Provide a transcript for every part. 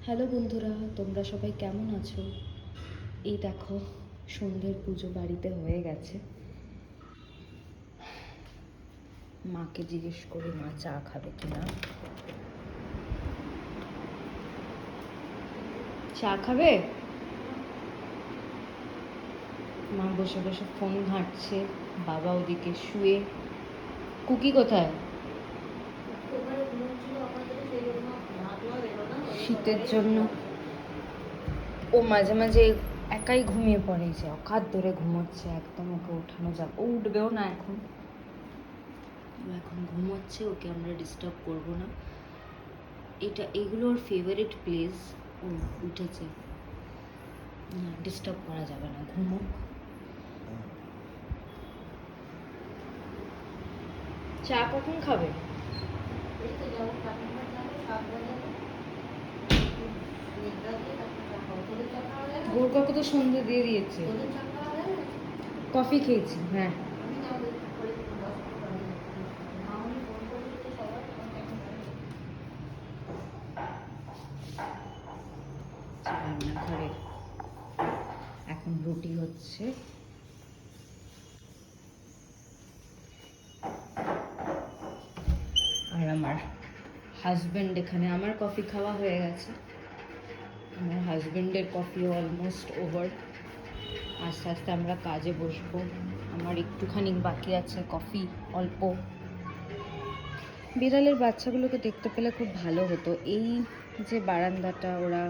Hello বন্ধুরা, তোমরা সবাই কেমন আছো? এই দেখো, সন্ধ্যের পুজো বাড়িতে হয়ে গেছে। মাকে জিজ্ঞেস করি মা চা খাবে কিনা। চা খাবে? মা বসে বসে ফোন ঘাঁটছে, বাবা ওদিকে শুয়ে। কুকি কোথায়? শীতের জন্য ও মাঝে মাঝে একাই ঘুমিয়ে পড়ে, যে অকাত ধরে ঘুমোচ্ছে, একদম ওকে ওঠানো যাবে, ও উঠবেও না এখন। এখন ঘুমোচ্ছে, ওকে আমরা ডিস্টার্ব করবো না। এগুলো ওর ফেভারিট প্লেস। ও উঠেছে, না ডিস্টার্ব করা যাবে না, ঘুমোক। চা কখন খাবে? ভোর কাকু তো সন্ধ্যে দিয়ে দিয়েছে। কফি খেয়েছি, হ্যাঁ। রান্নাঘরে এখন রুটি হচ্ছে। আর আমার হাজব্যান্ড এখানে, আমার কফি খাওয়া হয়ে গেছে, আমার হাজব্যান্ডের কফিও অলমোস্ট ওভার। আস্তে আস্তে আমরা কাজে বসবো। আমার একটুখানি বাকি আছে, কফি অল্প। বিড়ালের বাচ্চাগুলোকে দেখতে পেলে খুব ভালো হতো। এই যে বারান্দাটা, ওরা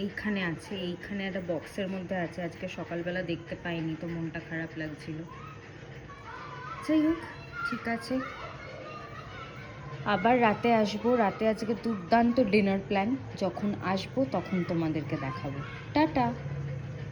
এইখানে আছে, এইখানে একটা বক্সের মধ্যে আছে। আজকে সকালবেলা দেখতে পাইনি, তো মনটা খারাপ লাগছিল। যাই হোক, ঠিক আছে, আবার রাতে আসবো। রাতে আজকে দুর্দান্ত ডিনার প্ল্যান, যখন আসবো তখন তোমাদেরকে দেখাবো। টাটা।